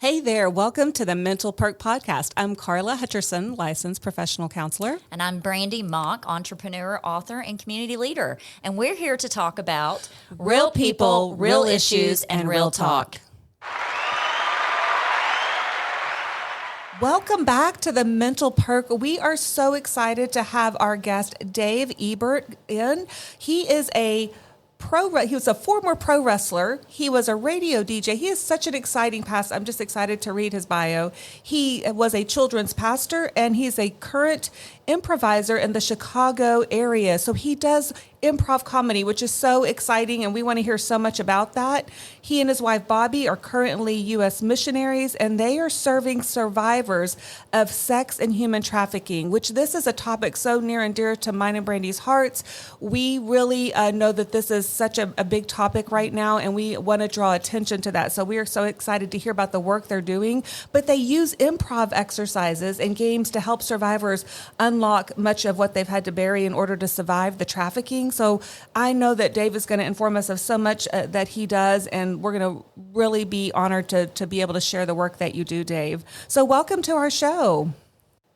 Hey there, welcome to the Mental Perk podcast. I'm Carla Hutcherson, licensed professional counselor. And I'm Brandy Mock, entrepreneur, author, and community leader. And we're here to talk about real people, real issues, and real talk. Welcome back to the Mental Perk. We are so excited to have our guest, Dave Ebert, in. He was a former pro wrestler. He was a radio DJ. He has such an exciting past. I'm just excited to read his bio. He was a children's pastor, and he's a current improviser in the Chicago area. So he does improv comedy, which is so exciting, and we want to hear so much about that. He and his wife, Bobby, are currently U.S. missionaries, and they are serving survivors of sex and human trafficking, which this is a topic so near and dear to mine and Brandy's hearts. We really know that this is such a big topic right now, and we want to draw attention to that. So we are so excited to hear about the work they're doing, but they use improv exercises and games to help survivors unlock much of what they've had to bury in order to survive the trafficking. So I know that Dave is going to inform us of so much that he does, and we're going to really be honored to be able to share the work that you do, Dave. So welcome to our show.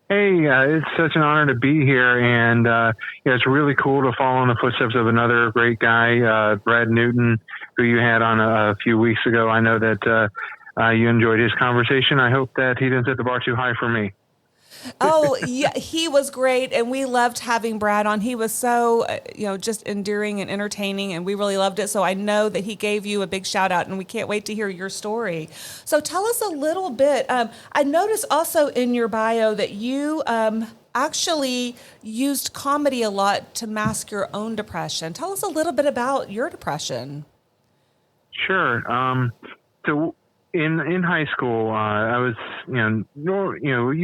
Hey, it's such an honor to be here, and it's really cool to follow in the footsteps of another great guy, Brad Newton, who you had on a few weeks ago. I know that you enjoyed his conversation. I hope that he didn't set the bar too high for me. Oh, yeah, he was great, and we loved having Brad on. He was so, just endearing and entertaining, and we really loved it. So I know that he gave you a big shout out, and we can't wait to hear your story. So tell us a little bit. I noticed also in your bio that you actually used comedy a lot to mask your own depression. Tell us a little bit about your depression. Sure. So in high school, I was, you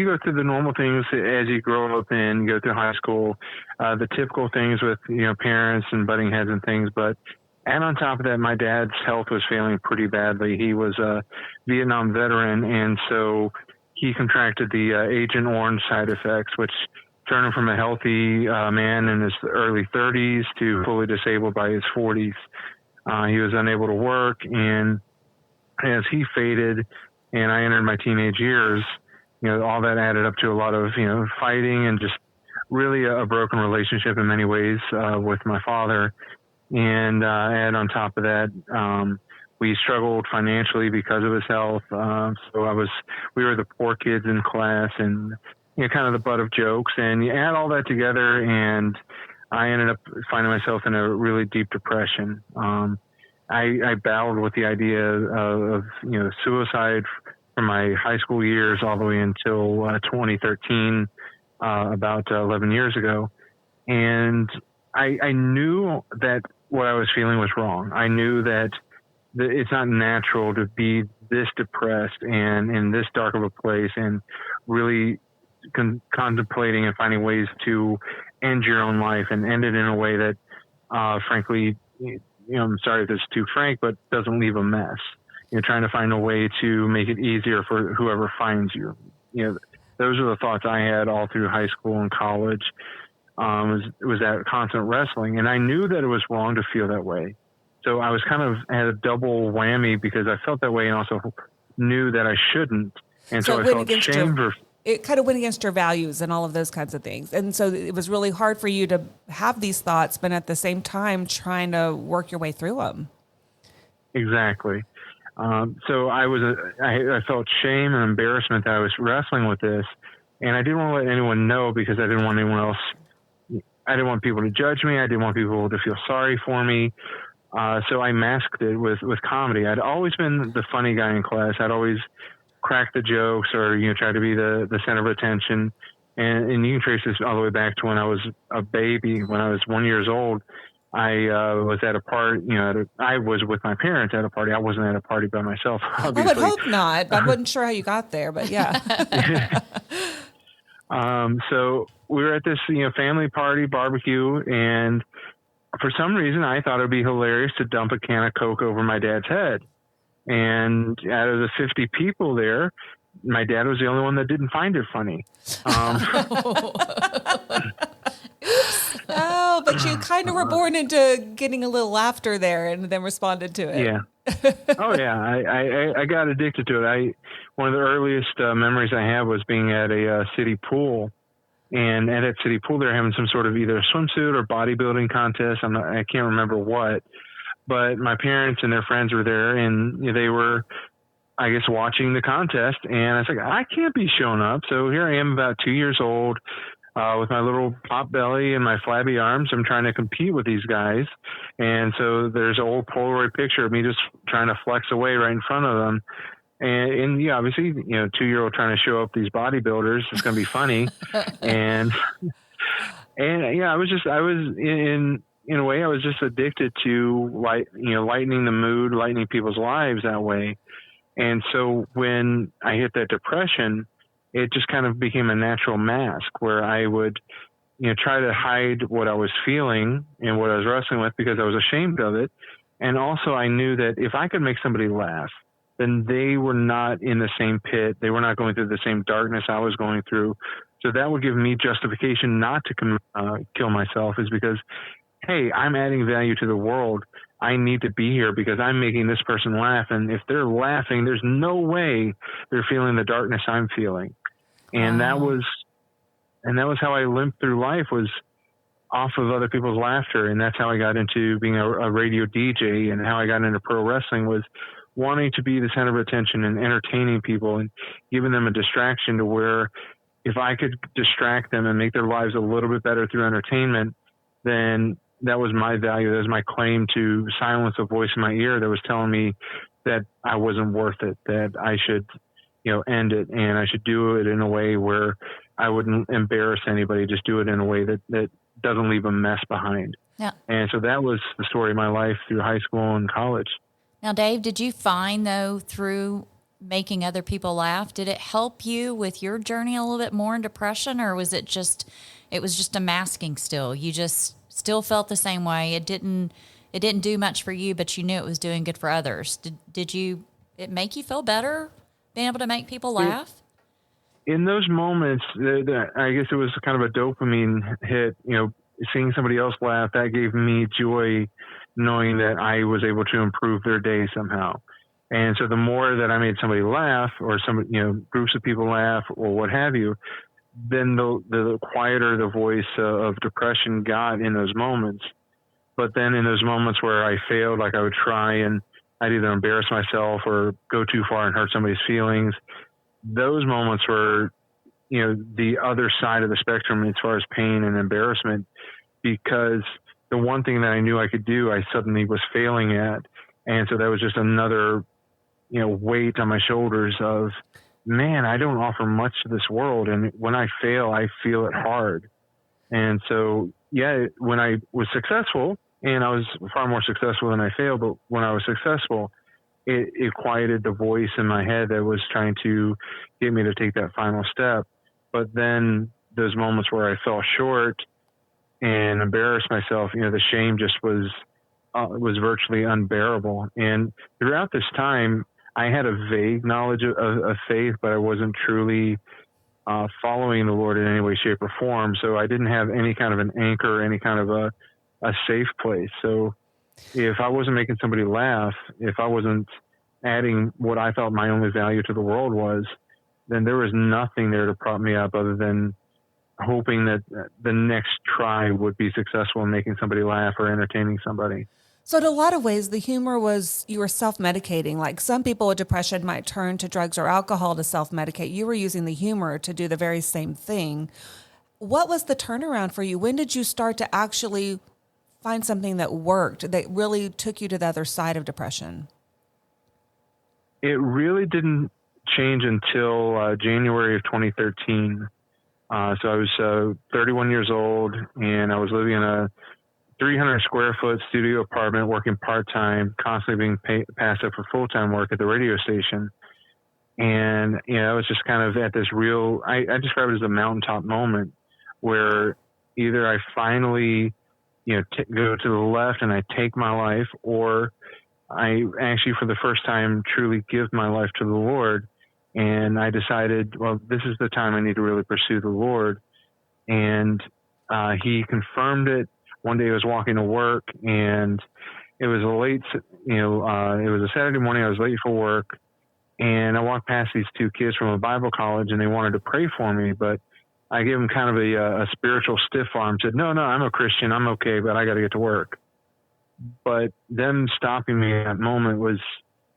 go through the normal things as you grow up and go through high school, the typical things with, parents and butting heads and things. And on top of that, my dad's health was failing pretty badly. He was a Vietnam veteran, and so he contracted the Agent Orange side effects, which turned him from a healthy man in his early 30s to fully disabled by his 40s. He was unable to work, and as he faded and I entered my teenage years, all that added up to a lot of, fighting and just really a broken relationship in many ways with my father. And on top of that, we struggled financially because of his health. So we were the poor kids in class and, kind of the butt of jokes. And you add all that together, and I ended up finding myself in a really deep depression. I battled with the idea of suicide from my high school years all the way until 2013, about 11 years ago. And I knew that what I was feeling was wrong. I knew that it's not natural to be this depressed and in this dark of a place and really contemplating and finding ways to end your own life and end it in a way that, frankly, I'm sorry if this is too frank, but doesn't leave a mess. Trying to find a way to make it easier for whoever finds you. Those are the thoughts I had all through high school and college. Was that constant wrestling, and I knew that it was wrong to feel that way. So I was kind of had a double whammy because I felt that way and also knew that I shouldn't, and so I felt shame for. It kind of went against your values and all of those kinds of things. And so it was really hard for you to have these thoughts, but at the same time, trying to work your way through them. Exactly. So I felt shame and embarrassment that I was wrestling with this, and I didn't want to let anyone know because I didn't want anyone else. I didn't want people to judge me. I didn't want people to feel sorry for me. So I masked it with comedy. I'd always been the funny guy in class. I'd always crack the jokes or, try to be the center of attention. And you can trace this all the way back to when I was a baby. When I was 1 year old, I was at a party, I was with my parents at a party. I wasn't at a party by myself, obviously. I would hope not. I wasn't sure how you got there, but yeah. So we were at this, family party barbecue, and for some reason I thought it would be hilarious to dump a can of Coke over my dad's head. And out of the 50 people there, my dad was the only one that didn't find it funny. Oh, but you kind of were born into getting a little laughter there and then responded to it. Yeah. Oh yeah. I got addicted to it. One of the earliest memories I have was being at a city pool, and at that city pool, they're having some sort of either swimsuit or bodybuilding contest. I can't remember what, but my parents and their friends were there, and they were, I guess, watching the contest. And I was like, I can't be showing up. So here I am, about 2 years old, with my little pop belly and my flabby arms. I'm trying to compete with these guys. And so there's an old Polaroid picture of me just trying to flex away right in front of them. And yeah, obviously, 2-year-old trying to show up these bodybuilders, it's going to be funny. and yeah, I was in a way, I was just addicted to lightening the mood, lightening people's lives that way. And so when I hit that depression, it just kind of became a natural mask where I would, try to hide what I was feeling and what I was wrestling with because I was ashamed of it. And also I knew that if I could make somebody laugh, then they were not in the same pit. They were not going through the same darkness I was going through. So that would give me justification not to kill myself, is because, hey, I'm adding value to the world. I need to be here because I'm making this person laugh. And if they're laughing, there's no way they're feeling the darkness I'm feeling. And that was how I limped through life, was off of other people's laughter. And that's how I got into being a radio DJ, and how I got into pro wrestling was wanting to be the center of attention and entertaining people and giving them a distraction, to where if I could distract them and make their lives a little bit better through entertainment, then that was my value. That was my claim to silence a voice in my ear that was telling me that I wasn't worth it, that I should, end it, and I should do it in a way where I wouldn't embarrass anybody, just do it in a way that doesn't leave a mess behind. Yeah. And so that was the story of my life through high school and college. Now, Dave, did you find, though, through making other people laugh, did it help you with your journey a little bit more in depression, or was it just a masking still? You just still felt the same way. It didn't do much for you, but you knew it was doing good for others. Did it make you feel better being able to make people laugh? In those moments, I guess it was kind of a dopamine hit, seeing somebody else laugh. That gave me joy, knowing that I was able to improve their day somehow. And so the more that I made somebody laugh, or some, groups of people laugh, or what have you, then the quieter the voice of depression got in those moments. But then in those moments where I failed, like I would try and I'd either embarrass myself or go too far and hurt somebody's feelings, those moments were, the other side of the spectrum as far as pain and embarrassment, because the one thing that I knew I could do, I suddenly was failing at. And so that was just another, weight on my shoulders of, man, I don't offer much to this world. And when I fail, I feel it hard. And so, yeah, when I was successful, and I was far more successful than I failed, but when I was successful, it quieted the voice in my head that was trying to get me to take that final step. But then those moments where I fell short and embarrassed myself, the shame just was virtually unbearable. And throughout this time, I had a vague knowledge of faith, but I wasn't truly following the Lord in any way, shape, or form. So I didn't have any kind of an anchor, any kind of a safe place. So if I wasn't making somebody laugh, if I wasn't adding what I felt my only value to the world was, then there was nothing there to prop me up other than hoping that the next try would be successful in making somebody laugh or entertaining somebody. So in a lot of ways, the humor was you were self-medicating. Like some people with depression might turn to drugs or alcohol to self-medicate. You were using the humor to do the very same thing. What was the turnaround for you? When did you start to actually find something that worked, that really took you to the other side of depression? It really didn't change until January of 2013. So I was 31 years old, and I was living in a 300 square foot studio apartment, working part-time, constantly being passed up for full-time work at the radio station. And, I was just kind of at this real, I describe it as a mountaintop moment where either I finally, go to the left and I take my life, or I actually, for the first time, truly give my life to the Lord. And I decided, well, this is the time I need to really pursue the Lord. And he confirmed it. One day I was walking to work, and it was it was a Saturday morning. I was late for work, and I walked past these two kids from a Bible college, and they wanted to pray for me, but I gave them kind of a spiritual stiff arm, said, no, I'm a Christian. I'm okay, but I got to get to work. But them stopping me at that moment was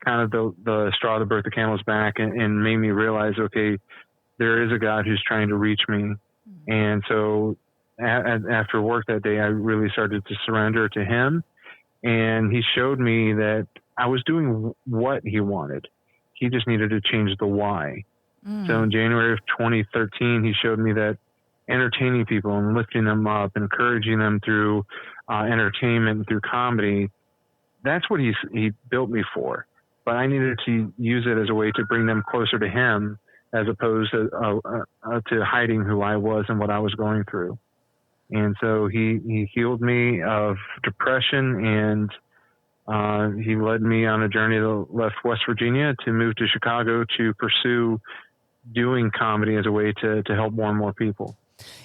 kind of the straw that broke the camel's back, and made me realize, okay, there is a God who's trying to reach me. Mm-hmm. And so after work that day, I really started to surrender to him. And he showed me that I was doing what he wanted. He just needed to change the why. Mm. So in January of 2013, he showed me that entertaining people and lifting them up, encouraging them through entertainment, through comedy, that's what he built me for. But I needed to use it as a way to bring them closer to him, as opposed to hiding who I was and what I was going through. And so he healed me of depression, and he led me on a journey that left West Virginia to move to Chicago to pursue doing comedy as a way to help more and more people.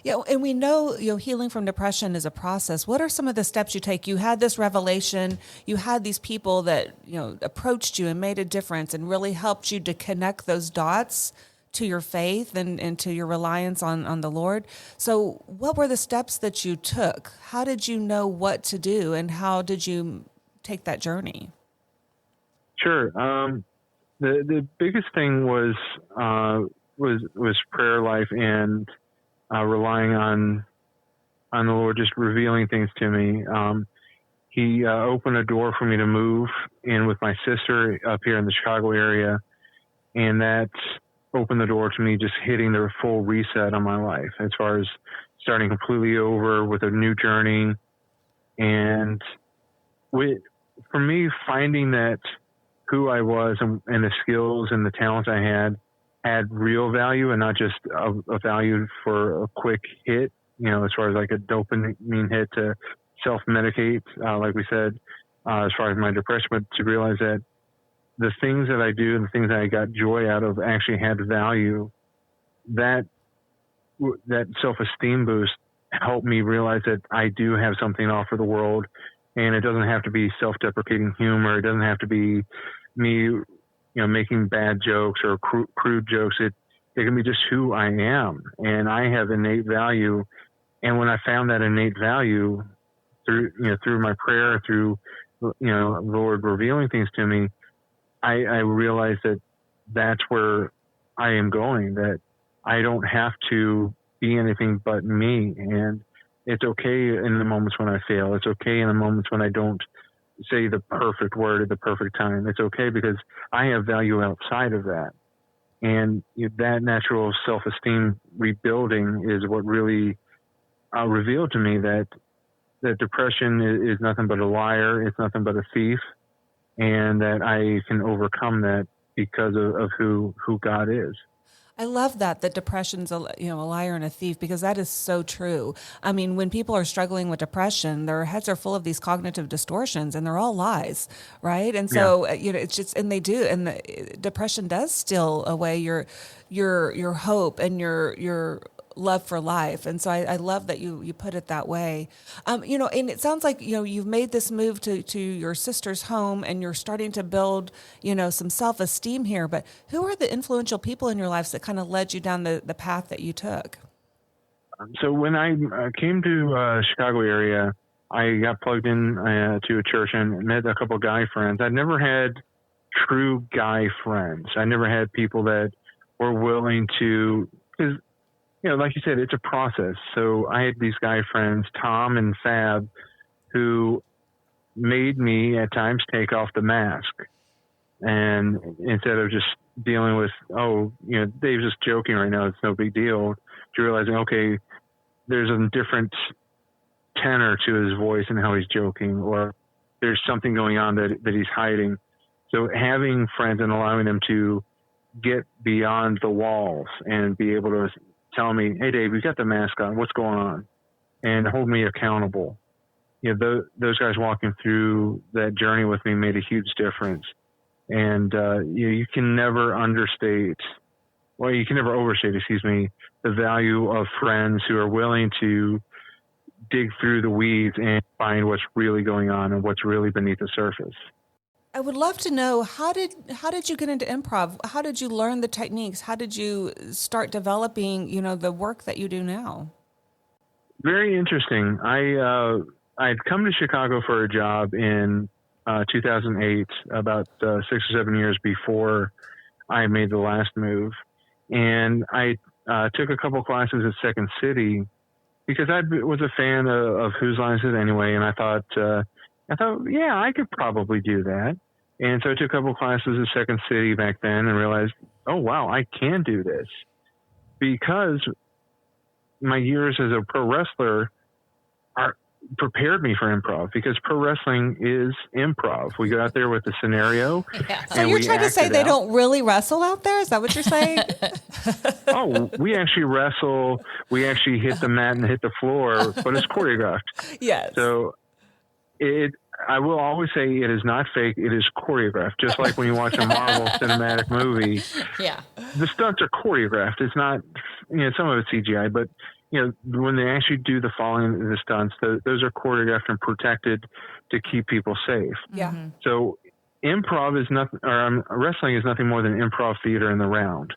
Yeah, and we know, healing from depression is a process. What are some of the steps you take? You had this revelation, you had these people that, approached you and made a difference and really helped you to connect those dots to your faith and to your reliance on the Lord. So what were the steps that you took? How did you know what to do, and how did you take that journey? Sure. The biggest thing was prayer life, and relying on the Lord, just revealing things to me. He opened a door for me to move in with my sister up here in the Chicago area, and that opened the door to me just hitting the full reset on my life, as far as starting completely over with a new journey. And for me, finding that who I was and the skills and the talents I had real value, and not just a value for a quick hit, as far as like a dopamine hit to self-medicate, like we said, as far as my depression, but to realize that the things that I do and the things that I got joy out of actually had value. That self-esteem boost helped me realize that I do have something to offer the world, and it doesn't have to be self-deprecating humor. It doesn't have to be me, making bad jokes or crude jokes. It can be just who I am, and I have innate value. And when I found that innate value through my prayer, through Lord revealing things to me, I realized that that's where I am going, that I don't have to be anything but me. And it's okay in the moments when I fail. It's okay in the moments when I don't say the perfect word at the perfect time. It's okay because I have value outside of that. And that natural self-esteem rebuilding is what really revealed to me that depression is nothing but a liar. It's nothing but a thief. And that I can overcome that because of who God is. I love that depression's a liar and a thief, because that is so true. I mean, when people are struggling with depression, their heads are full of these cognitive distortions, and they're all lies, right? And so it's just, and they do, and the depression does steal away your hope and your love for life. And so I love that you put it that way. And it sounds like, you've made this move to your sister's home, and you're starting to build, some self-esteem here. But who are the influential people in your lives that kind of led you down the path that you took? So when I came to Chicago area, I got plugged in to a church and met a couple of guy friends. I'd never had true guy friends. I never had people that were willing to, because like you said, it's a process. So I had these guy friends, Tom and Fab, who made me at times take off the mask. And instead of just dealing with, Dave's just joking right now, it's no big deal, to realizing, okay, there's a different tenor to his voice and how he's joking, or there's something going on that he's hiding. So having friends and allowing them to get beyond the walls and be able to tell me, hey, Dave, we've got the mask on. What's going on? And hold me accountable. Those guys walking through that journey with me made a huge difference. And you can never overstate, the value of friends who are willing to dig through the weeds and find what's really going on and what's really beneath the surface. I would love to know, how did you get into improv? How did you learn the techniques? How did you start developing, the work that you do now? Very interesting. I'd come to Chicago for a job in 2008, about 6 or 7 years before I made the last move. And I took a couple classes at Second City because I was a fan of Whose Line Is It Anyway, and I thought, yeah, I could probably do that. And so I took a couple classes at Second City back then and realized, oh, wow, I can do this. Because my years as a pro wrestler prepared me for improv, because pro wrestling is improv. We go out there with a scenario. Yeah. So you're trying to say they don't really wrestle out there? Is that what you're saying? Oh, we actually wrestle. We actually hit the mat and hit the floor, but it's choreographed. Yes. So I will always say it is not fake. It is choreographed. Just like when you watch a Marvel cinematic movie, yeah, the stunts are choreographed. It's not, some of it's CGI, but when they actually do the following the stunts, those are choreographed and protected to keep people safe. Yeah. Mm-hmm. So improv is nothing, or wrestling is nothing more than improv theater in the round.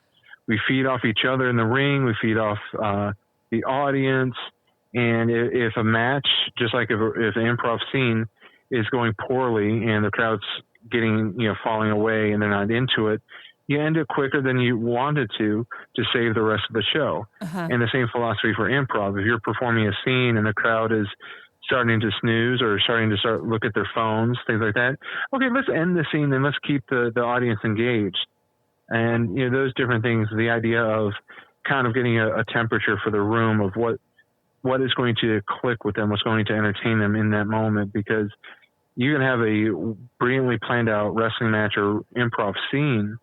We feed off each other in the ring. We feed off the audience. And if a match, just like if an improv scene is going poorly and the crowd's getting, falling away and they're not into it, you end it quicker than you wanted to save the rest of the show. Uh-huh. And the same philosophy for improv. If you're performing a scene and the crowd is starting to snooze or starting to look at their phones, things like that, okay, let's end the scene and let's keep the audience engaged. And, those different things, the idea of kind of getting a temperature for the room of what is going to click with them, what's going to entertain them in that moment, because you can have a brilliantly planned out wrestling match or improv scene,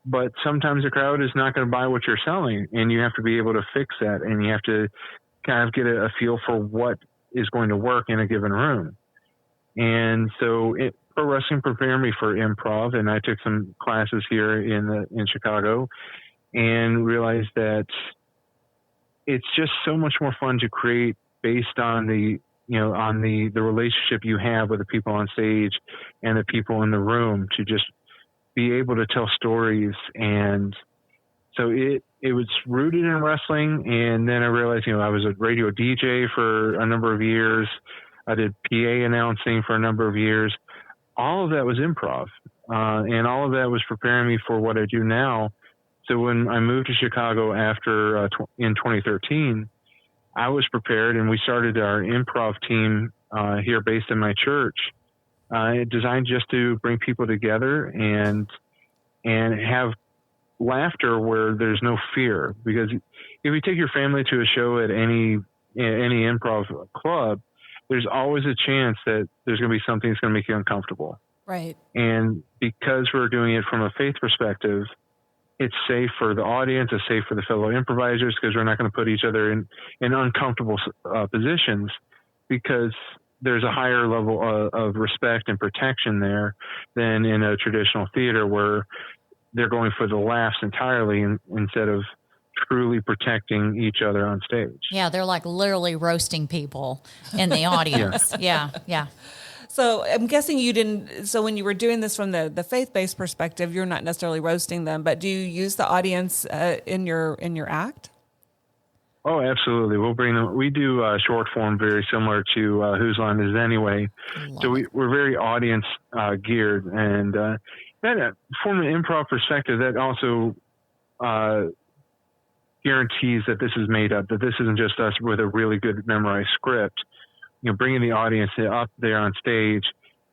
but sometimes the crowd is not going to buy what you're selling, and you have to be able to fix that, and you have to kind of get a feel for what is going to work in a given room. And so pro wrestling prepared me for improv, and I took some classes here in Chicago and realized that it's just so much more fun to create based on the relationship you have with the people on stage and the people in the room, to just be able to tell stories. And so it was rooted in wrestling. And then I realized, I was a radio DJ for a number of years. I did PA announcing for a number of years. All of that was improv. And all of that was preparing me for what I do now. So when I moved to Chicago after in 2013, I was prepared, and we started our improv team here based in my church, designed just to bring people together and have laughter where there's no fear. Because if you take your family to a show at any improv club, there's always a chance that there's going to be something that's going to make you uncomfortable. Right. And because we're doing it from a faith perspective, it's safe for the audience, it's safe for the fellow improvisers, because we're not going to put each other in uncomfortable positions, because there's a higher level of respect and protection there than in a traditional theater where they're going for the laughs entirely instead of truly protecting each other on stage. Yeah, they're like literally roasting people in the audience. Yeah. So I'm guessing you didn't. So when you were doing this from the faith-based perspective, you're not necessarily roasting them, but do you use the audience in your act? Oh, absolutely. We'll bring them. We do short form, very similar to Whose Line Is It Anyway. So we're very audience geared, and that from an improv perspective, that also guarantees that this is made up. That this isn't just us with a really good memorized script. Bringing the audience up there on stage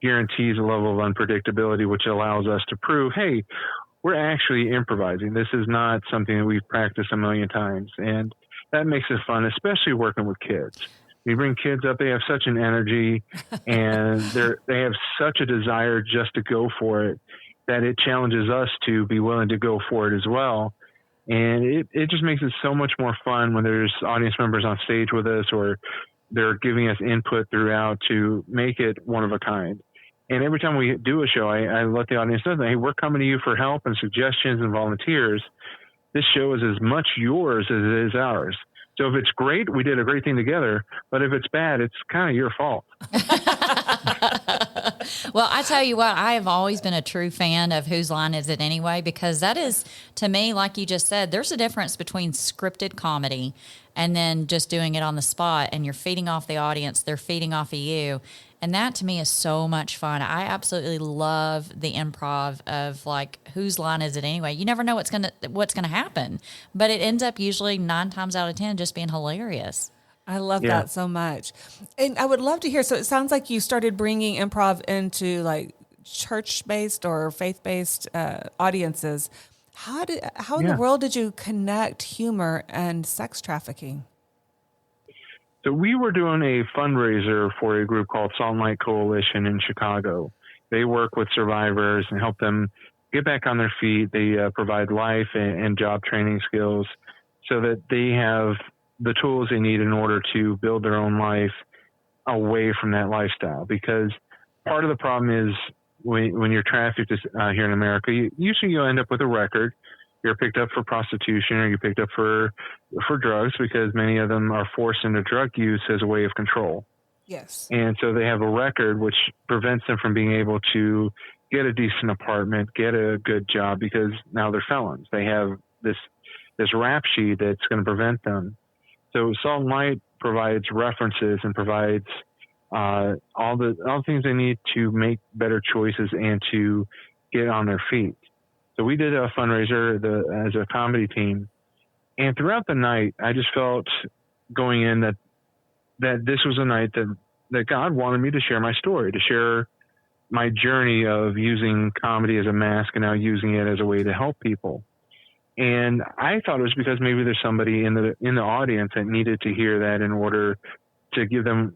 guarantees a level of unpredictability, which allows us to prove, hey, we're actually improvising. This is not something that we've practiced a million times. And that makes it fun, especially working with kids. You bring kids up, they have such an energy and they have such a desire just to go for it, that it challenges us to be willing to go for it as well. And it just makes it so much more fun when there's audience members on stage with us, or they're giving us input throughout to make it one of a kind. And every time we do a show, I let the audience know that, hey, we're coming to you for help and suggestions and volunteers. This show is as much yours as it is ours. So if it's great, we did a great thing together. But if it's bad, it's kind of your fault. Well, I tell you what, I have always been a true fan of Whose Line Is It Anyway? Because that is, to me, like you just said, there's a difference between scripted comedy and then just doing it on the spot, and you're feeding off the audience, they're feeding off of you. And that to me is so much fun. I absolutely love the improv of like, whose line is it anyway? You never know what's gonna happen, but it ends up usually 9 times out of 10 just being hilarious. I love that so much. And I would love to hear, so it sounds like you started bringing improv into like church-based or faith-based audiences. How in the world did you connect humor and sex trafficking? So we were doing a fundraiser for a group called Salt and Light Coalition in Chicago. They work with survivors and help them get back on their feet. They provide life and job training skills so that they have the tools they need in order to build their own life away from that lifestyle. Because part of the problem is when you're trafficked here in America, usually you'll end up with a record. You're picked up for prostitution or you're picked up for drugs, because many of them are forced into drug use as a way of control. Yes. And so they have a record which prevents them from being able to get a decent apartment, get a good job, because now they're felons. They have this rap sheet that's going to prevent them. So Salt and Light provides references and provides all the things they need to make better choices and to get on their feet. So we did a fundraiser as a comedy team, and throughout the night, I just felt going in that this was a night that God wanted me to share my story, to share my journey of using comedy as a mask and now using it as a way to help people. And I thought it was because maybe there's somebody in the audience that needed to hear that in order to give them,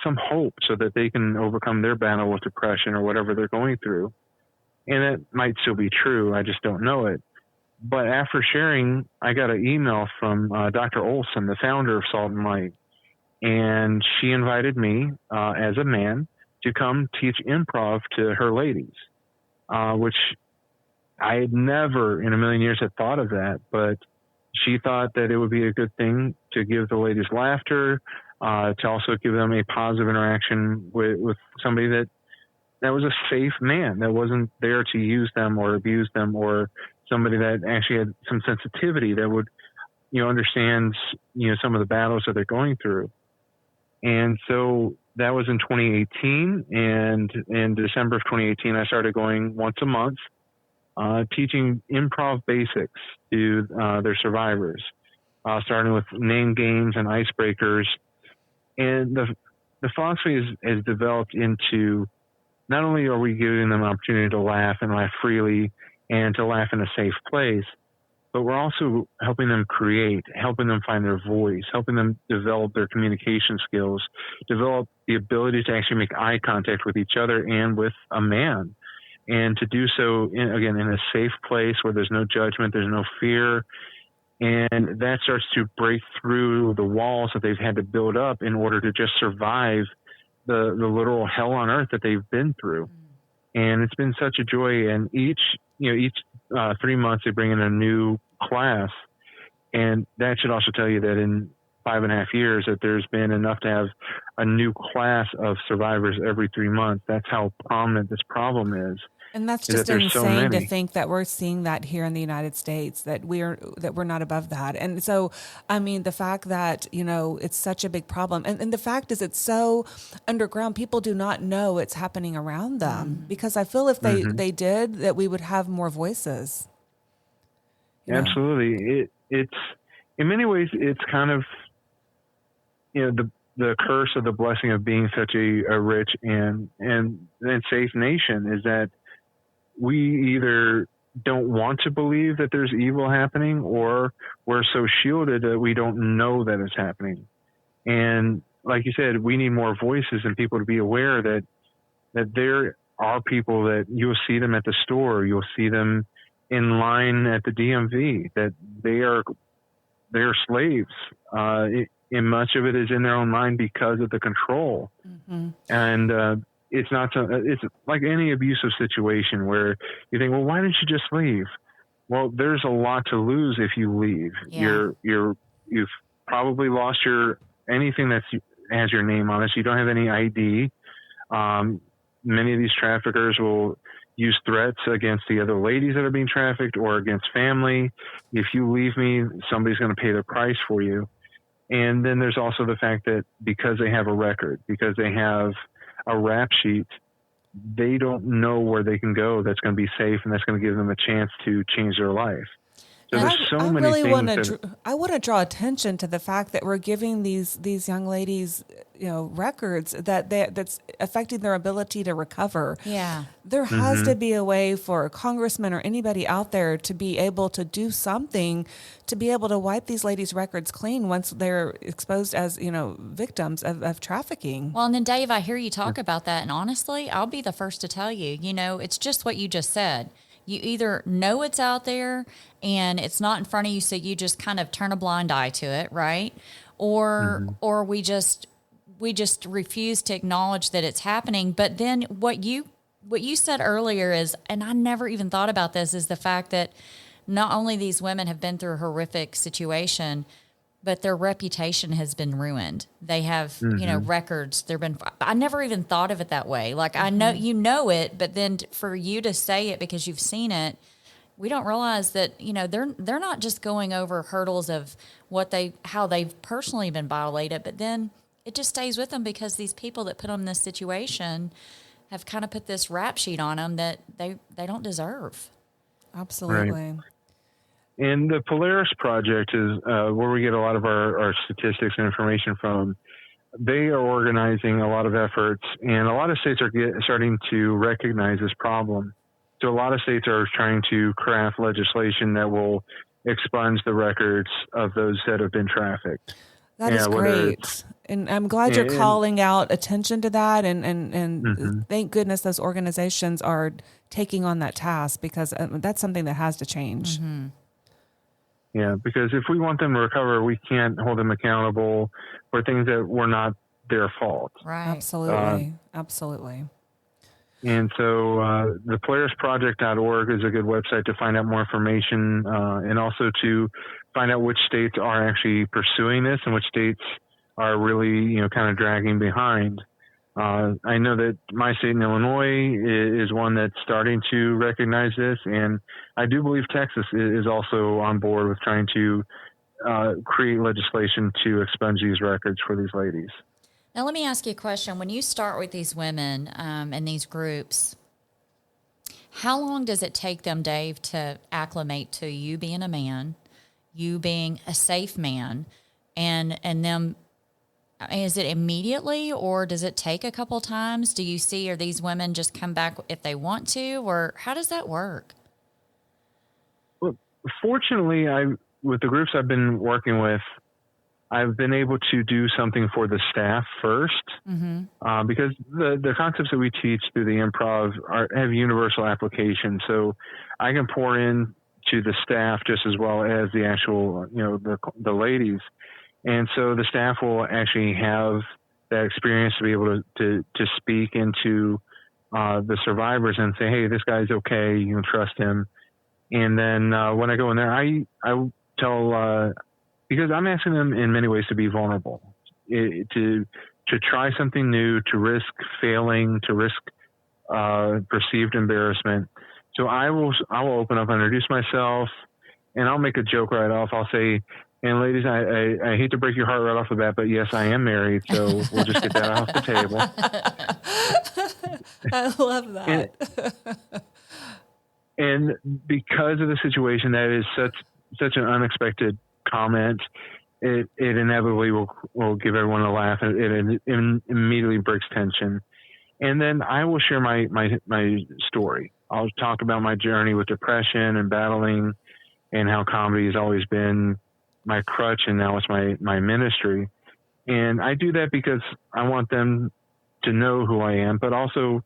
some hope so that they can overcome their battle with depression or whatever they're going through. And that might still be true. I just don't know it. But after sharing, I got an email from Dr. Olson, the founder of Salt and Light. And she invited me as a man to come teach improv to her ladies, which I had never in a million years had thought of that. But she thought that it would be a good thing to give the ladies laughter, to also give them a positive interaction with somebody that was a safe man, that wasn't there to use them or abuse them, or somebody that actually had some sensitivity that would, understands, some of the battles that they're going through. And so that was in 2018. And in December of 2018, I started going once a month, teaching improv basics to their survivors, starting with name games and icebreakers. And the philosophy is developed into, not only are we giving them an opportunity to laugh and laugh freely and to laugh in a safe place, but we're also helping them create, helping them find their voice, helping them develop their communication skills, develop the ability to actually make eye contact with each other and with a man. And to do so, in a safe place where there's no judgment, there's no fear. And that starts to break through the walls that they've had to build up in order to just survive the literal hell on earth that they've been through. And it's been such a joy. And each 3 months they bring in a new class. And that should also tell you that in 5.5 years that there's been enough to have a new class of survivors every 3 months. That's how prominent this problem is. And that's just insane to think that we're seeing that here in the United States, that we're not above that. And so, I mean, the fact that, it's such a big problem, and the fact is it's so underground, people do not know it's happening around them, because I feel if they did, that we would have more voices. Absolutely. It's in many ways, it's kind of, the curse of the blessing of being such a rich and safe nation is that we either don't want to believe that there's evil happening, or we're so shielded that we don't know that it's happening. And like you said, we need more voices and people to be aware that there are people that you'll see them at the store, you'll see them in line at the DMV, that they're slaves. And much of it is in their own mind because of the control. Mm-hmm. And it's like any abusive situation where you think, well, why didn't you just leave? Well, there's a lot to lose if you leave. Yeah. You've probably lost anything that has your name on it. So you don't have any ID. Many of these traffickers will use threats against the other ladies that are being trafficked or against family. If you leave me, somebody's going to pay the price for you. And then there's also the fact that because they have a record, because they have a rap sheet, they don't know where they can go that's going to be safe and that's going to give them a chance to change their life. So there's so many things. I want to draw attention to the fact that we're giving these young ladies, records that's affecting their ability to recover. Yeah. There has to be a way for a congressman or anybody out there to be able to do something to be able to wipe these ladies' records clean once they're exposed as, victims of trafficking. Well, and then Dave, I hear you talk about that. And honestly, I'll be the first to tell you, it's just what you just said. You either know it's out there and it's not in front of you, so you just kind of turn a blind eye to it, right? Or we just refuse to acknowledge that it's happening. But then what you said earlier is, and I never even thought about this, is the fact that not only these women have been through a horrific situation, but their reputation has been ruined. They have, records. I never even thought of it that way. Like, I know it, but then for you to say it because you've seen it, we don't realize that, they're not just going over hurdles of how they've personally been violated, but then it just stays with them because these people that put them in this situation have kind of put this rap sheet on them that they don't deserve. Absolutely. Right. And the Polaris Project is where we get a lot of our statistics and information from. They are organizing a lot of efforts, and a lot of states are starting to recognize this problem. So a lot of states are trying to craft legislation that will expunge the records of those that have been trafficked. That is great. And I'm glad you're calling out attention to that. And thank goodness those organizations are taking on that task, because that's something that has to change. Mm-hmm. Yeah, because if we want them to recover, we can't hold them accountable for things that were not their fault. Right. Absolutely. Absolutely. And so the PolarisProject.org is a good website to find out more information and also to find out which states are actually pursuing this and which states are really, kind of dragging behind. I know that my state in Illinois is one that's starting to recognize this, and I do believe Texas is also on board with trying to create legislation to expunge these records for these ladies. Now, let me ask you a question. When you start with these women and these groups, how long does it take them, Dave, to acclimate to you being a man, you being a safe man, and them? I mean, is it immediately, or does it take a couple times? Do you see, are these women just come back if they want to, or how does that work? Well, fortunately, with the groups I've been working with, I've been able to do something for the staff first, because the concepts that we teach through the improv have universal application. So I can pour in to the staff just as well as the actual, the ladies. And so the staff will actually have that experience to be able to speak into the survivors and say, hey, this guy's okay, you can trust him. And then when I go in there, I tell, because I'm asking them in many ways to be vulnerable, to try something new, to risk failing, to risk perceived embarrassment. So I will open up, introduce myself, and I'll make a joke right off. I'll say, and ladies, I hate to break your heart right off the bat, but yes, I am married, so we'll just get that off the table. I love that. And because of the situation, that is such an unexpected comment, it inevitably will give everyone a laugh, and it immediately breaks tension. And then I will share my story. I'll talk about my journey with depression and battling, and how comedy has always been my crutch, and now it's my ministry. And I do that because I want them to know who I am, but also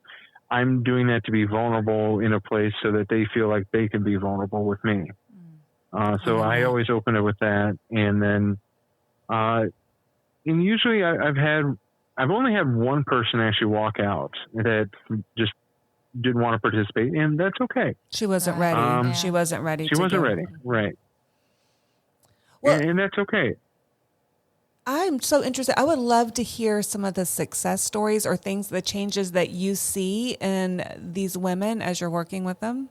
I'm doing that to be vulnerable in a place so that they feel like they can be vulnerable with me. So I always open it with that. And then, and usually I've only had one person actually walk out that just didn't want to participate, and that's okay. She wasn't ready. She wasn't ready. She wasn't ready. Right. Well, and that's okay. I'm so interested. I would love to hear some of the success stories or things, the changes that you see in these women as you're working with them.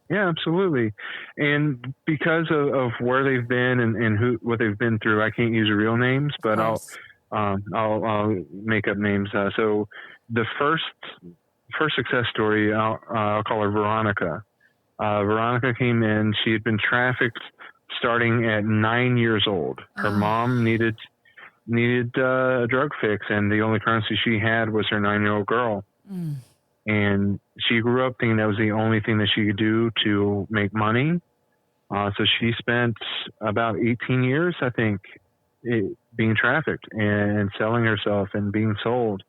Yeah, absolutely. And because of where they've been and what they've been through, I can't use real names, but I'll make up names. So the first success story, I'll call her Veronica. Veronica came in. She had been trafficked starting at 9 years old. Her mom needed a drug fix, and the only currency she had was her 9-year-old girl. And she grew up thinking that was the only thing that she could do to make money. So she spent about 18 years, I think, being trafficked and selling herself and being sold.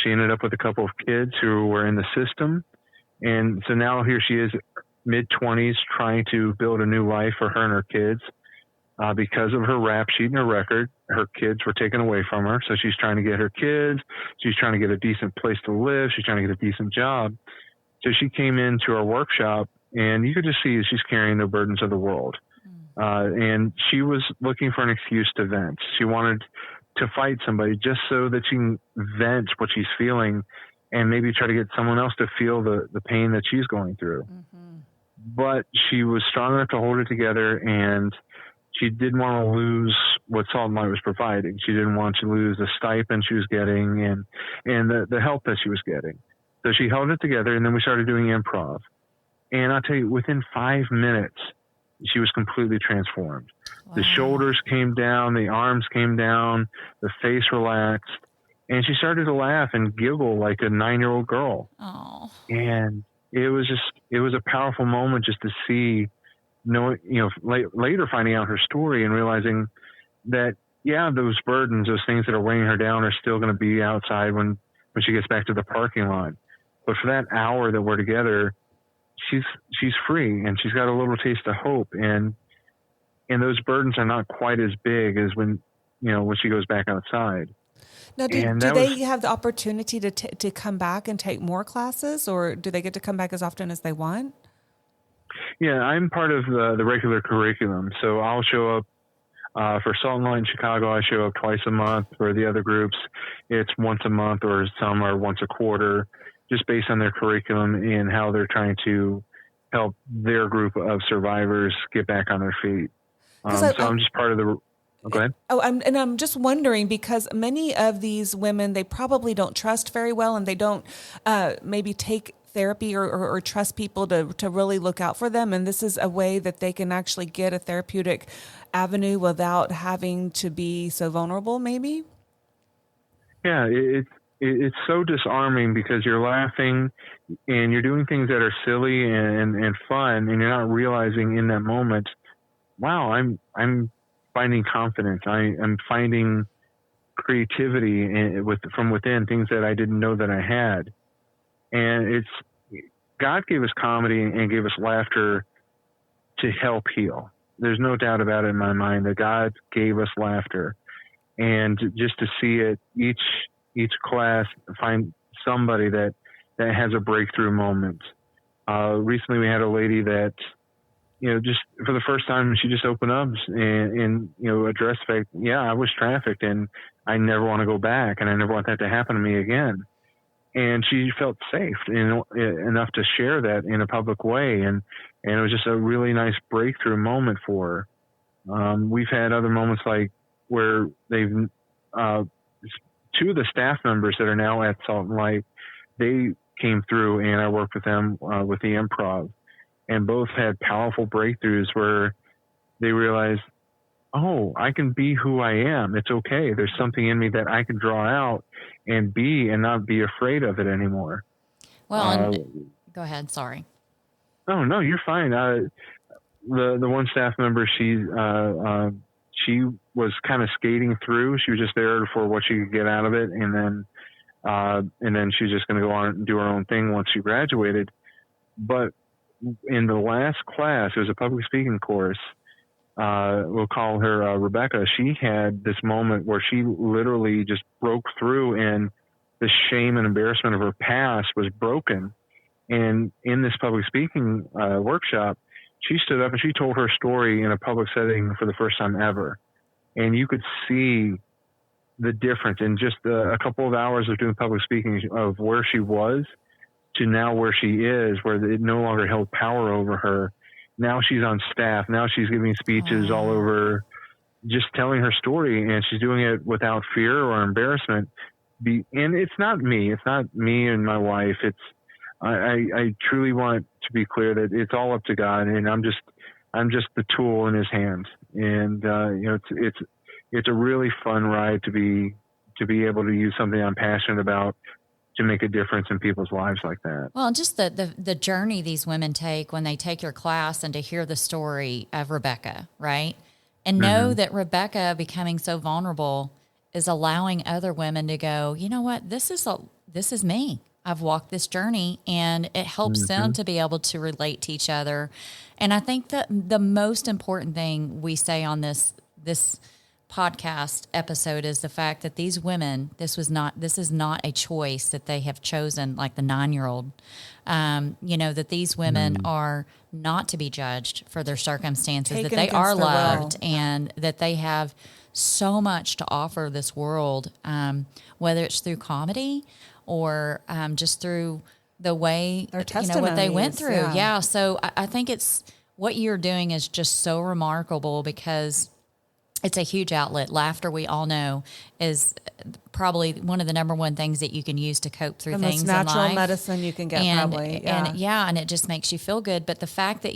She ended up with a couple of kids who were in the system. And so now here she is, mid-20s, trying to build a new life for her and her kids. Because of her rap sheet and her record, her kids were taken away from her. So she's trying to get her kids. She's trying to get a decent place to live. She's trying to get a decent job. So she came into our workshop, and you could just see she's carrying the burdens of the world. And she was looking for an excuse to vent. She wanted to fight somebody just so that she can vent what she's feeling and maybe try to get someone else to feel the pain that she's going through. But she was strong enough to hold it together, and she didn't want to lose what Salt and Light was providing. She didn't want to lose the stipend she was getting and the help that she was getting. So she held it together, and then we started doing improv. And I'll tell you, within 5 minutes, she was completely transformed. Wow. The shoulders came down, the arms came down, the face relaxed, and she started to laugh and giggle like a 9-year-old girl. Oh. And it was a powerful moment just to see, later finding out her story and realizing that, yeah, those burdens, those things that are weighing her down are still going to be outside when she gets back to the parking lot. But for that hour that we're together, she's free, and she's got a little taste of hope. And those burdens are not quite as big as when she goes back outside. Now, do they have the opportunity to come back and take more classes, or do they get to come back as often as they want? Yeah, I'm part of the regular curriculum. So I'll show up for Salt and Light in Chicago. I show up twice a month. For the other groups, it's once a month, or some are once a quarter, just based on their curriculum and how they're trying to help their group of survivors get back on their feet. So I'm just part of the... Go ahead. I'm just wondering, because many of these women, they probably don't trust very well, and they don't maybe take therapy or trust people to really look out for them. And this is a way that they can actually get a therapeutic avenue without having to be so vulnerable, maybe? Yeah, it's so disarming, because you're laughing and you're doing things that are silly and fun, and you're not realizing in that moment, wow, I'm finding confidence. I'm finding creativity from within, things that I didn't know that I had. And God gave us comedy and gave us laughter to help heal. There's no doubt about it in my mind that God gave us laughter. And just to see it, each class, find somebody that has a breakthrough moment. Recently we had a lady that, just for the first time, she just opened up and addressed the fact, yeah, I was trafficked and I never want to go back, and I never want that to happen to me again. And she felt safe enough to share that in a public way. And it was just a really nice breakthrough moment for her. We've had other moments like where they've, two of the staff members that are now at Salt and Light, they came through and I worked with them with the improv. And both had powerful breakthroughs where they realized, oh, I can be who I am. It's okay. There's something in me that I can draw out and be, and not be afraid of it anymore. Well, go ahead. Sorry. Oh, no, you're fine. The one staff member, she was kind of skating through. She was just there for what she could get out of it. And then she's just going to go on and do her own thing once she graduated. But in the last class, it was a public speaking course. We'll call her Rebecca. She had this moment where she literally just broke through, and the shame and embarrassment of her past was broken. And in this public speaking workshop, she stood up and she told her story in a public setting for the first time ever. and you could see the difference in just a couple of hours of doing public speaking of where she was to now where she is, where it no longer held power over her. Now she's on staff. Now she's giving speeches all over, just telling her story, and she's doing it without fear or embarrassment. And it's not me. It's not me and my wife. I truly want to be clear that it's all up to God, and I'm just the tool in His hands. And it's a really fun ride to be able to use something I'm passionate about to make a difference in people's lives like that. Well, just the journey these women take when they take your class, and to hear the story of Rebecca, right? And know that Rebecca becoming so vulnerable is allowing other women to go, you know what, this is me. I've walked this journey, and it helps them to be able to relate to each other. And I think that the most important thing we say on this podcast episode is the fact that these women, this is not a choice that they have chosen, like the 9-year-old, that these women are not to be judged for their circumstances, that they are loved, and that they have so much to offer this world, whether it's through comedy or just through the way, what they went through. Yeah. So I think it's what you're doing is just so remarkable, because it's a huge outlet. Laughter, we all know, is probably one of the number one things that you can use to cope through things in life. The most natural medicine you can get, probably. Yeah. And it just makes you feel good. But the fact that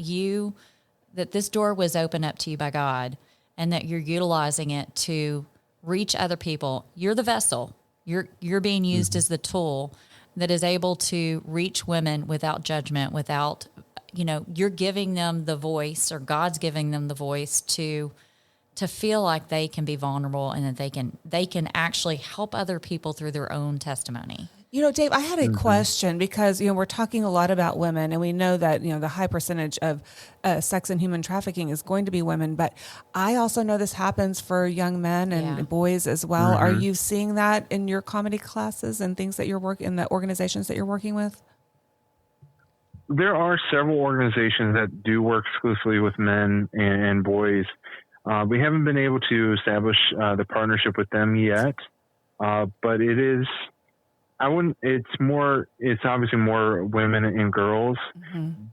that this door was opened up to you by God, and that you're utilizing it to reach other people, you're the vessel. You're being used as the tool that is able to reach women without judgment, without, you're giving them the voice, or God's giving them the voice to feel like they can be vulnerable, and that they can actually help other people through their own testimony. Dave, I had a question, because, we're talking a lot about women, and we know that, the high percentage of sex and human trafficking is going to be women. But I also know this happens for young men and boys as well. Are you seeing that in your comedy classes and things that you're in the organizations that you're working with? There are several organizations that do work exclusively with men and boys. We haven't been able to establish the partnership with them yet, but it is. It's obviously more women and girls,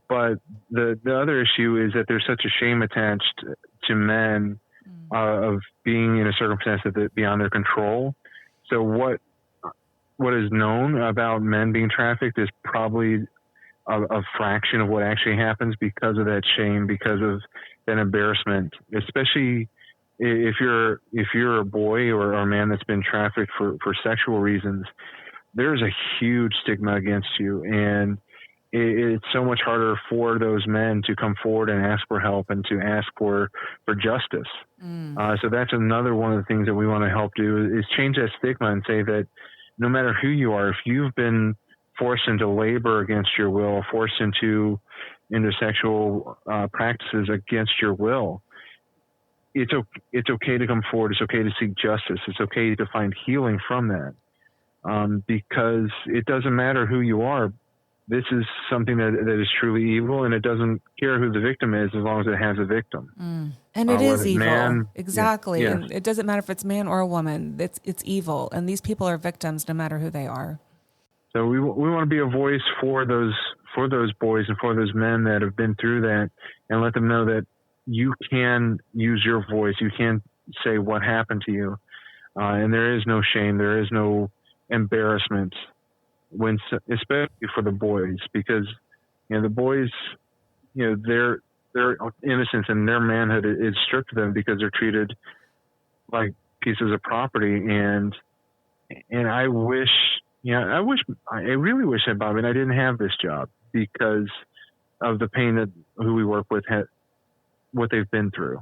but the other issue is that there's such a shame attached to men of being in a circumstance that's beyond their control. So what is known about men being trafficked is probably a fraction of what actually happens, because of that shame, because of that embarrassment, especially if you're a boy or a man that's been trafficked for sexual reasons. There's a huge stigma against you, and it's so much harder for those men to come forward and ask for help and to ask for justice. So that's another one of the things that we want to help do, is change that stigma and say that no matter who you are, if you've been forced into labor against your will, forced into sexual practices against your will, it's okay to come forward. It's okay to seek justice. It's okay to find healing from that. Because it doesn't matter who you are. This is something that is truly evil, and it doesn't care who the victim is as long as it has a victim. And it is evil. Exactly. Yeah. And it doesn't matter if it's man or a woman. It's evil. And these people are victims no matter who they are. So we want to be a voice for those boys and for those men that have been through that, and let them know that you can use your voice. You can say what happened to you. And there is no shame. There is no embarrassment, especially for the boys, because the boys, their innocence and their manhood is stripped of them because they're treated like pieces of property. And I really wish that Bobby and I didn't have this job, because of the pain that who we work with what they've been through.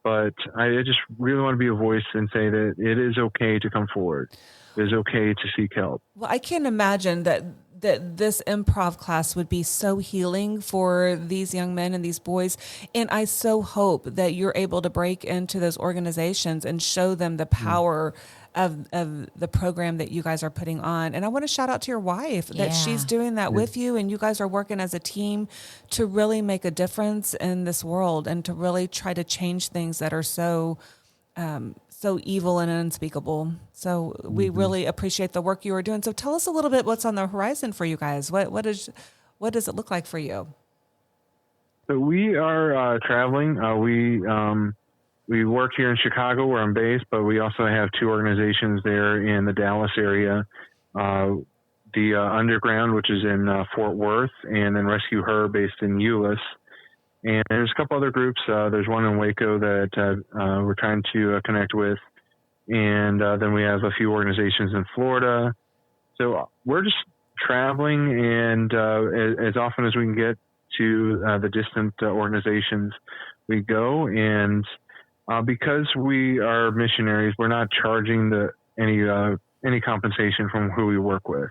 But I just really want to be a voice and say that it is okay to come forward. It is okay to seek help. Well, I can't imagine that this improv class would be so healing for these young men and these boys. And I so hope that you're able to break into those organizations and show them the power of the program that you guys are putting on. And I want to shout out to your wife that she's doing that with you, and you guys are working as a team to really make a difference in this world and to really try to change things that are so so evil and unspeakable. So we really appreciate the work you are doing. So tell us a little bit what's on the horizon for you guys. What does it look like for you? So we are traveling. We work here in Chicago, where I'm based, but we also have two organizations there in the Dallas area. The Underground, which is in Fort Worth, and then Rescue Her, based in Euless. And there's a couple other groups. There's one in Waco that we're trying to connect with. And then we have a few organizations in Florida. So we're just traveling, and as often as we can get to the distant organizations, we go. And because we are missionaries, we're not charging any compensation from who we work with,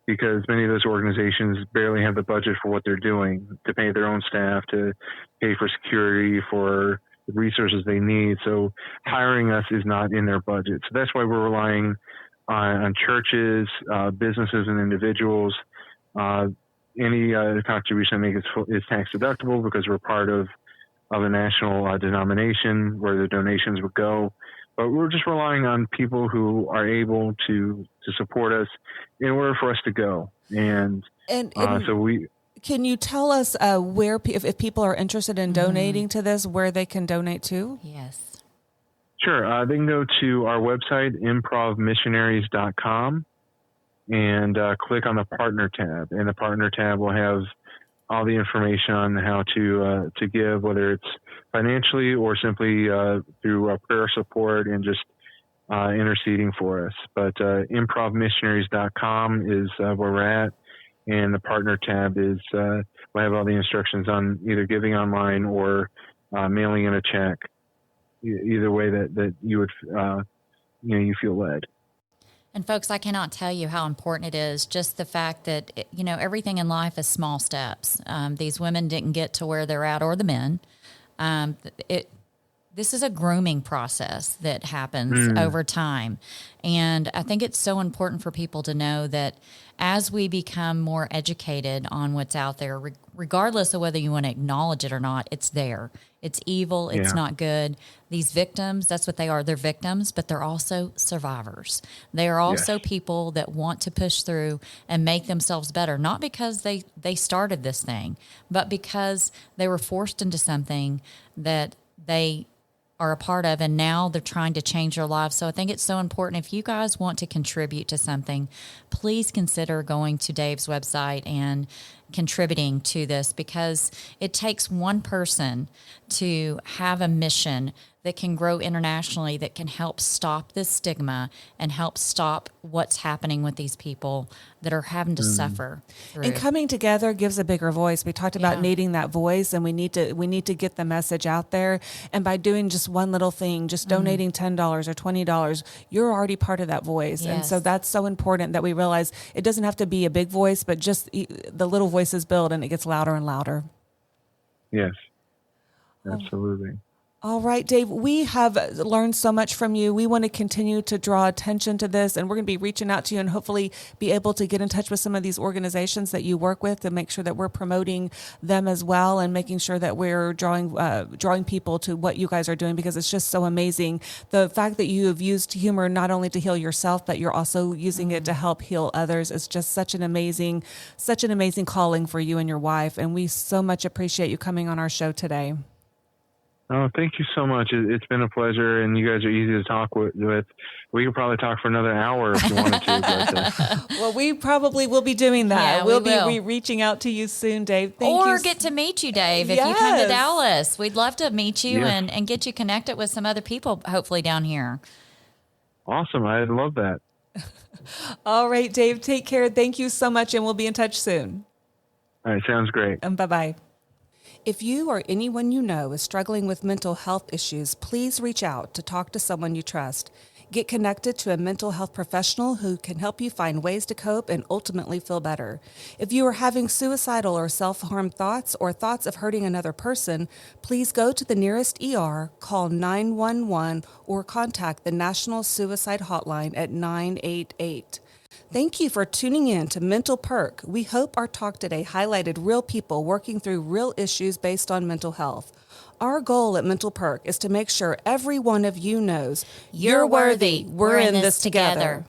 because many of those organizations barely have the budget for what they're doing, to pay their own staff, to pay for security, for the resources they need. So hiring us is not in their budget. So that's why we're relying on churches, businesses, and individuals. Any contribution I make is tax deductible, because we're part of a national denomination where the donations would go. But we're just relying on people who are able to support us in order for us to go. And so we... Can you tell us where, if people are interested in donating to this, where they can donate to? Yes. Sure. They can go to our website, improvmissionaries.com, and click on the Partner tab. And the Partner tab will have all the information on how to give, whether it's financially or simply through prayer support and just interceding for us. But improvmissionaries.com is where we're at, and the Partner tab is we'll have all the instructions on either giving online or mailing in a check. Either way that you would you feel led. And folks, I cannot tell you how important it is, just the fact that, everything in life is small steps. These women didn't get to where they're at, or the men. This is a grooming process that happens over time. And I think it's so important for people to know that as we become more educated on what's out there, regardless of whether you want to acknowledge it or not, it's there. It's evil. It's not good. These victims, that's what they are. They're victims, but they're also survivors. They are also people that want to push through and make themselves better, not because they started this thing, but because they were forced into something that they are a part of, and now they're trying to change their lives. So I think it's so important. If you guys want to contribute to something, please consider going to Dave's website and contributing to this, because it takes one person to have a mission that can grow internationally, that can help stop this stigma and help stop what's happening with these people that are having to suffer through. And coming together gives a bigger voice. We talked about needing that voice, and we need to get the message out there. And by doing just one little thing, just donating $10 or $20, you're already part of that voice. Yes. And so that's so important that we realize it doesn't have to be a big voice, but just the little voices build, and it gets louder and louder. Yes, absolutely. All right, Dave, we have learned so much from you. We want to continue to draw attention to this, and we're going to be reaching out to you and hopefully be able to get in touch with some of these organizations that you work with to make sure that we're promoting them as well, and making sure that we're drawing people to what you guys are doing, because it's just so amazing. The fact that you have used humor not only to heal yourself, but you're also using it to help heal others is just such an amazing calling for you and your wife, and we so much appreciate you coming on our show today. Oh, thank you so much. It's been a pleasure, and you guys are easy to talk with. We could probably talk for another hour if you wanted to. But, well, we probably will be doing that. Yeah, we'll will. be reaching out to you soon, Dave. Thank you. Or get to meet you, Dave, if you come to Dallas. We'd love to meet you and get you connected with some other people, hopefully, down here. Awesome. I'd love that. All right, Dave, take care. Thank you so much, and we'll be in touch soon. All right, sounds great. Bye-bye. If you or anyone you know is struggling with mental health issues, please reach out to talk to someone you trust. Get connected to a mental health professional who can help you find ways to cope and ultimately feel better. If you are having suicidal or self-harm thoughts or thoughts of hurting another person, please go to the nearest ER, call 911, or contact the National Suicide Hotline at 988. Thank you for tuning in to Mental Perk. We hope our talk today highlighted real people working through real issues based on mental health. Our goal at Mental Perk is to make sure every one of you knows You're worthy. We're in this together.